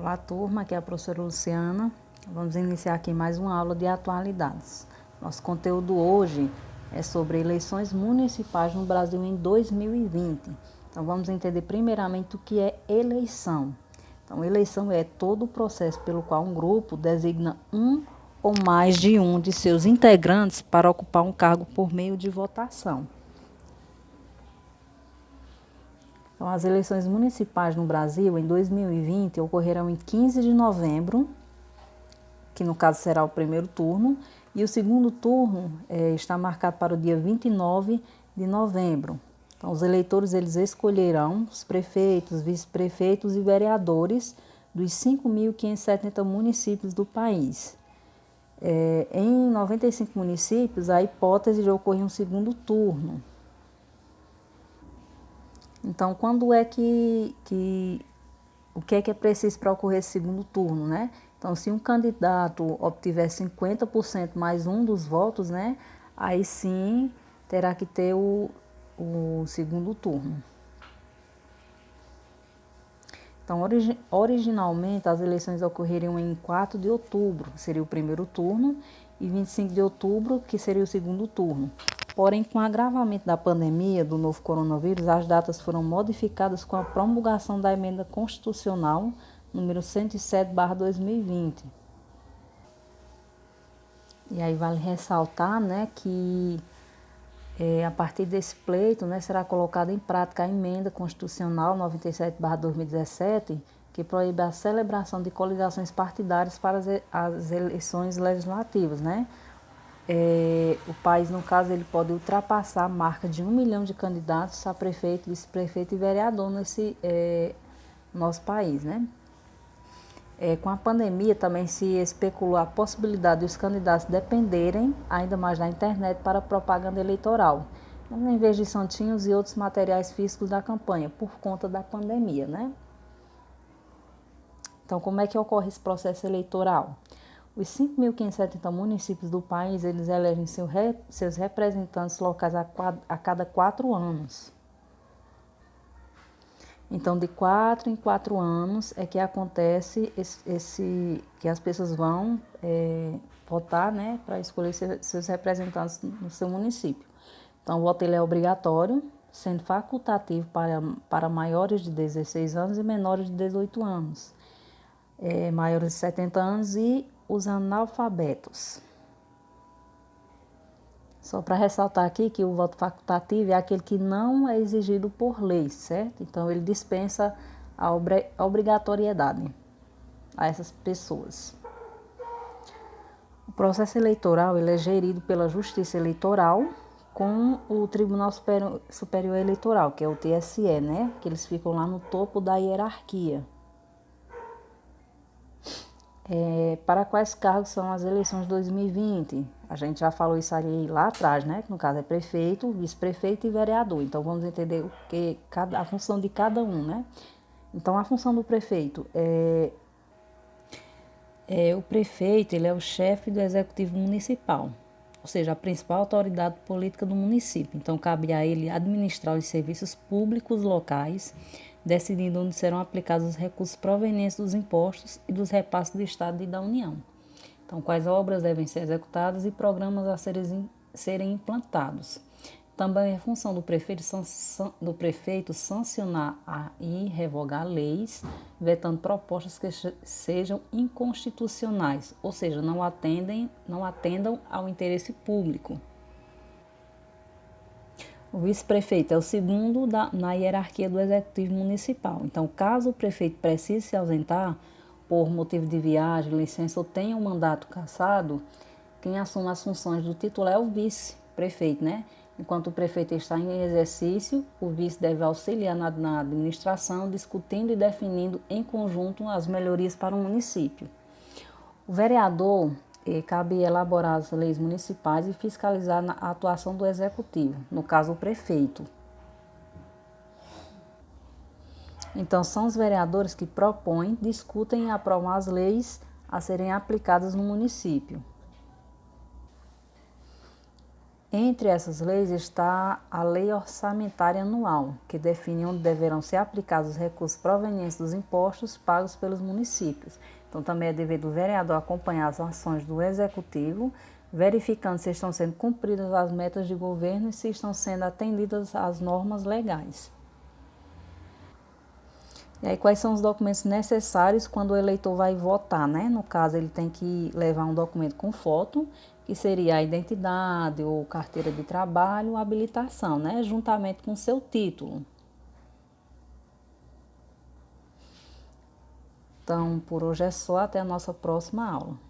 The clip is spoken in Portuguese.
Olá, turma, aqui é a professora Luciana. Vamos iniciar aqui mais uma aula de atualidades. Nosso conteúdo hoje é sobre eleições municipais no Brasil em 2020. Então, vamos entender primeiramente o que é eleição. Então, eleição é todo o processo pelo qual um grupo designa um ou mais de um de seus integrantes para ocupar um cargo por meio de votação. Então, as eleições municipais no Brasil em 2020 ocorrerão em 15 de novembro, que no caso será o primeiro turno, e o segundo turno está marcado para o dia 29 de novembro. Então, os eleitores eles escolherão os prefeitos, vice-prefeitos e vereadores dos 5.570 municípios do país. Em 95 municípios, há hipótese de ocorrer um segundo turno. Então, quando é o que é preciso para ocorrer esse segundo turno, né? Então, se um candidato obtiver 50% mais um dos votos, né? Aí sim terá que ter o segundo turno. Então, originalmente as eleições ocorreriam em 4 de outubro, que seria o primeiro turno, e 25 de outubro, que seria o segundo turno. Porém, com o agravamento da pandemia do novo coronavírus, as datas foram modificadas com a promulgação da emenda constitucional número 107/2020. E aí vale ressaltar, né, que a partir desse pleito, né, será colocada em prática a emenda constitucional 97/2017, que proíbe a celebração de coligações partidárias para as eleições legislativas, né? O país, no caso, ele pode ultrapassar a marca de 1 milhão de candidatos a prefeito, vice-prefeito e vereador nesse nosso país, né? Com a pandemia também se especulou a possibilidade de os candidatos dependerem ainda mais da internet para propaganda eleitoral, em vez de santinhos e outros materiais físicos da campanha, por conta da pandemia, né? Então, como é que ocorre esse processo eleitoral? Os 5.570 municípios do país, eles elegem seus representantes locais a cada 4 anos. Então, de 4 em 4 anos é que acontece que as pessoas vão votar, né, para escolher seus representantes no seu município. Então, o voto ele é obrigatório, sendo facultativo para maiores de 16 anos e menores de 18 anos, maiores de 70 anos e os analfabetos. Só para ressaltar aqui que o voto facultativo é aquele que não é exigido por lei, certo? Então, ele dispensa a obrigatoriedade a essas pessoas. O processo eleitoral ele é gerido pela Justiça Eleitoral com o Tribunal Superior Eleitoral, que é o TSE, né? Que eles ficam lá no topo da hierarquia. Para quais cargos são as eleições de 2020? A gente já falou isso ali lá atrás, né? Que no caso é prefeito, vice-prefeito e vereador. Então vamos entender a função de cada um, né? Então a função do prefeito o prefeito ele é o chefe do executivo municipal, ou seja, a principal autoridade política do município. Então cabe a ele administrar os serviços públicos locais, decidindo onde serão aplicados os recursos provenientes dos impostos e dos repasses do Estado e da União. Então, quais obras devem ser executadas e programas a serem implantados. Também é função do prefeito sancionar e revogar leis, vetando propostas que sejam inconstitucionais, ou seja, não atendam ao interesse público. O vice-prefeito é o segundo na hierarquia do executivo municipal. Então, caso o prefeito precise se ausentar por motivo de viagem, licença ou tenha um mandato cassado, quem assume as funções do titular é o vice-prefeito, né? Enquanto o prefeito está em exercício, o vice deve auxiliar na administração, discutindo e definindo em conjunto as melhorias para o município. O vereador cabe elaborar as leis municipais e fiscalizar a atuação do executivo, no caso o prefeito. Então, são os vereadores que propõem, discutem e aprovam as leis a serem aplicadas no município. Entre essas leis está a Lei Orçamentária Anual, que define onde deverão ser aplicados os recursos provenientes dos impostos pagos pelos municípios. Então, também é dever do vereador acompanhar as ações do Executivo, verificando se estão sendo cumpridas as metas de governo e se estão sendo atendidas as normas legais. E aí, quais são os documentos necessários quando o eleitor vai votar, né? No caso, ele tem que levar um documento com foto, que seria a identidade ou carteira de trabalho, habilitação, né? Juntamente com seu título. Então, por hoje é só, até a nossa próxima aula.